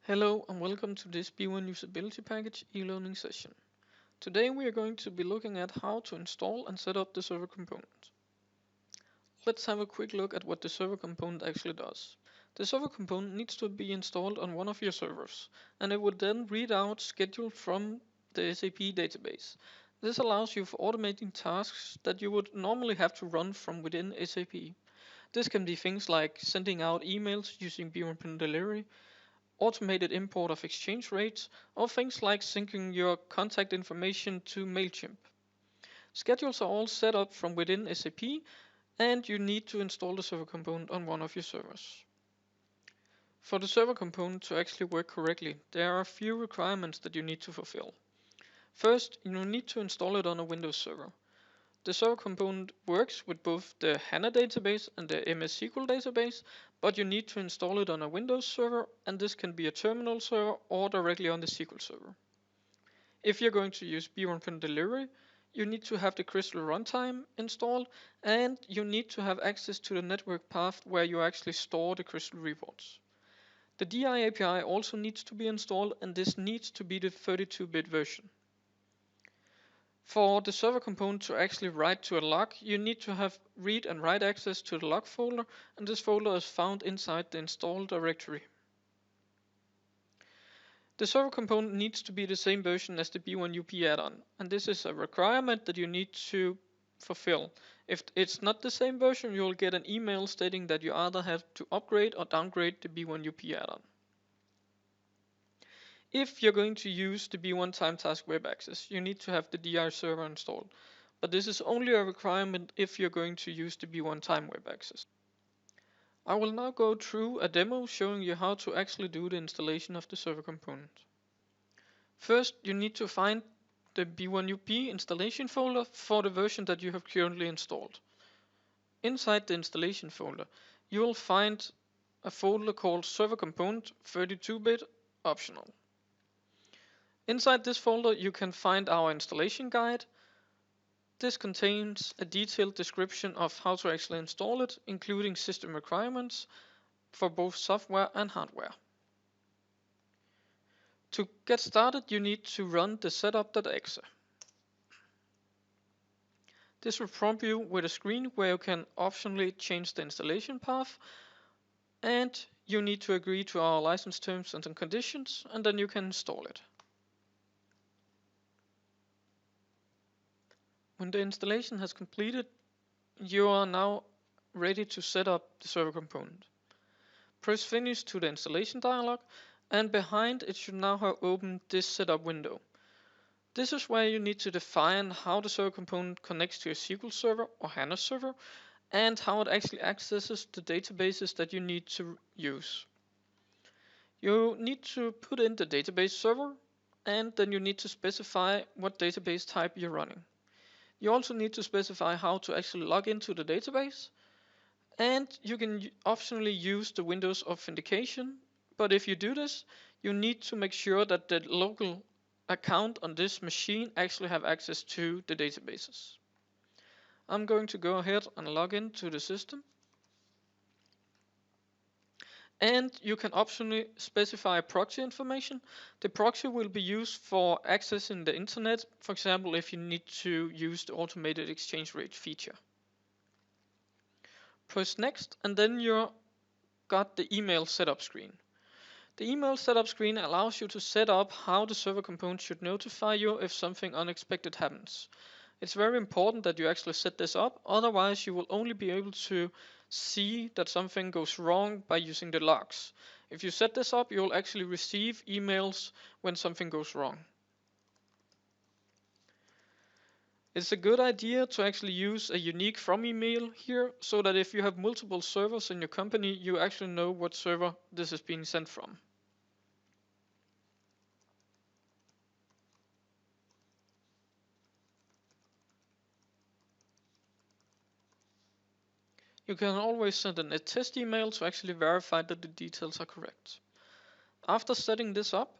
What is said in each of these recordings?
Hello and welcome to this B1 Usability Package e-learning session. Today we are going to be looking at how to install and set up the server component. Let's have a quick look at what the server component actually does. The server component needs to be installed on one of your servers, and it would then read out schedule from the SAP database. This allows you for automating tasks that you would normally have to run from within SAP. This can be things like sending out emails using B1 Pin Delivery, automated import of exchange rates, or things like syncing your contact information to MailChimp. Schedules are all set up from within SAP, and you need to install the server component on one of your servers. For the server component to actually work correctly, there are a few requirements that you need to fulfill. First, you need to install it on a Windows server. The server component works with both the HANA database and the MS SQL database, but you need to install it on a Windows server, and this can be a terminal server or directly on the SQL server. If you're going to use B1 Pin Delivery, you need to have the Crystal runtime installed, and you need to have access to the network path where you actually store the Crystal reports. The DI API also needs to be installed, and this needs to be the 32-bit version. For the server component to actually write to a log, you need to have read and write access to the log folder, and this folder is found inside the install directory. The server component needs to be the same version as the B1UP add-on, and this is a requirement that you need to fulfill. If it's not the same version, you'll get an email stating that you either have to upgrade or downgrade the B1UP add-on. If you're going to use the B1 Time Task Web Access, you need to have the DR server installed, but this is only a requirement if you're going to use the B1 Time Web Access. I will now go through a demo showing you how to actually do the installation of the server component. First, you need to find the B1UP installation folder for the version that you have currently installed. Inside the installation folder, you will find a folder called Server Component 32-bit Optional. Inside this folder, you can find our installation guide. This contains a detailed description of how to actually install it, including system requirements for both software and hardware. To get started, you need to run the setup.exe. This will prompt you with a screen where you can optionally change the installation path, and you need to agree to our license terms and conditions, and then you can install it. When the installation has completed, you are now ready to set up the server component. Press finish to the installation dialog, and behind it should now have opened this setup window. This is where you need to define how the server component connects to your SQL server or HANA server, and how it actually accesses the databases that you need to use. You need to put in the database server, and then you need to specify what database type you're running. You also need to specify how to actually log into the database, and you can optionally use the Windows authentication, but if you do this, you need to make sure that the local account on this machine actually have access to the databases. I'm going to go ahead and log into the system. And you can optionally specify proxy information. The proxy will be used for accessing the internet, for example, if you need to use the automated exchange rate feature. Press next, and then you got the email setup screen. The email setup screen allows you to set up how the server component should notify you if something unexpected happens. It's very important that you actually set this up, otherwise you will only be able to see that something goes wrong by using the logs. If you set this up, you'll actually receive emails when something goes wrong. It's a good idea to actually use a unique from email here, so that if you have multiple servers in your company, you actually know what server this is being sent from. You can always send a test email to actually verify that the details are correct. After setting this up,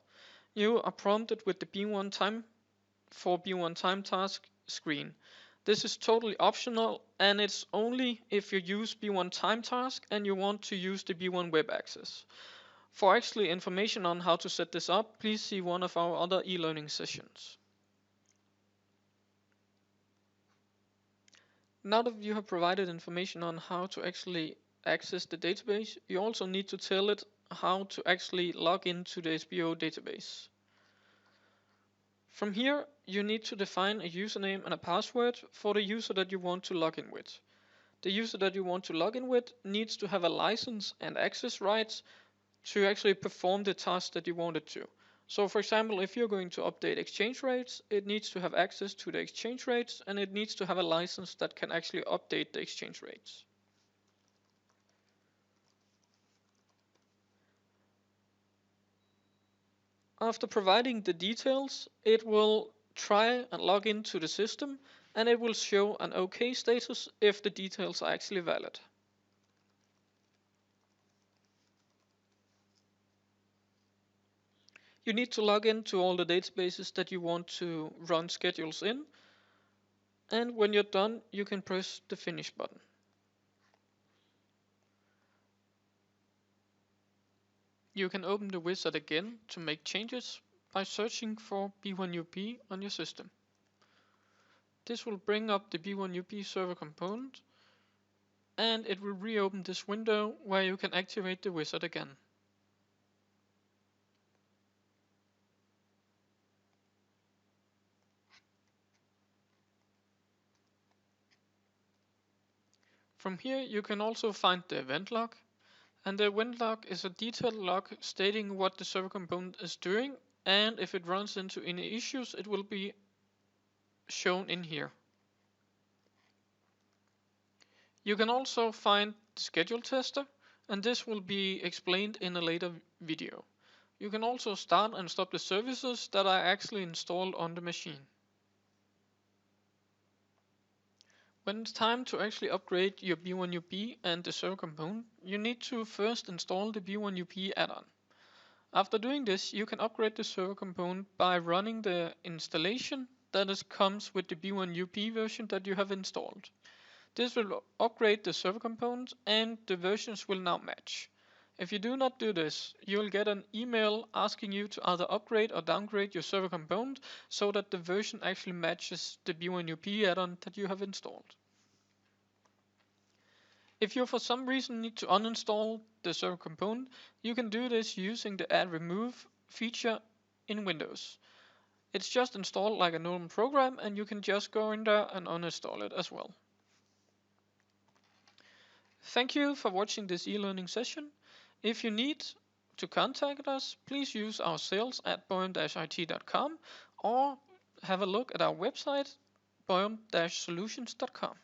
you are prompted with the B1 Time Task screen. This is totally optional, and it's only if you use B1 Time Task and you want to use the B1 Web Access. For actually information on how to set this up, please see one of our other e-learning sessions. Now that you have provided information on how to actually access the database, you also need to tell it how to actually log into the SBO database. From here, you need to define a username and a password for the user that you want to log in with. The user that you want to log in with needs to have a license and access rights to actually perform the task that you want it to. So for example, if you're going to update exchange rates, it needs to have access to the exchange rates and it needs to have a license that can actually update the exchange rates. After providing the details, it will try and log into the system and it will show an OK status if the details are actually valid. You need to log into all the databases that you want to run schedules in, and when you're done, you can press the Finish button. You can open the wizard again to make changes by searching for B1UP on your system. This will bring up the B1UP server component, and it will reopen this window where you can activate the wizard again. From here you can also find the event log, and the event log is a detailed log stating what the server component is doing, and if it runs into any issues it will be shown in here. You can also find the schedule tester, and this will be explained in a later video. You can also start and stop the services that are actually installed on the machine. When it's time to actually upgrade your B1UP and the server component, you need to first install the B1UP add-on. After doing this, you can upgrade the server component by running the installation that comes with the B1UP version that you have installed. This will upgrade the server component and the versions will now match. If you do not do this, you will get an email asking you to either upgrade or downgrade your server component so that the version actually matches the B1UP add-on that you have installed. If you for some reason need to uninstall the server component, you can do this using the add remove feature in Windows. It's just installed like a normal program and you can just go in there and uninstall it as well. Thank you for watching this e-learning session. If you need to contact us, please use our sales at boyum-it.com or have a look at our website boyum-solutions.com.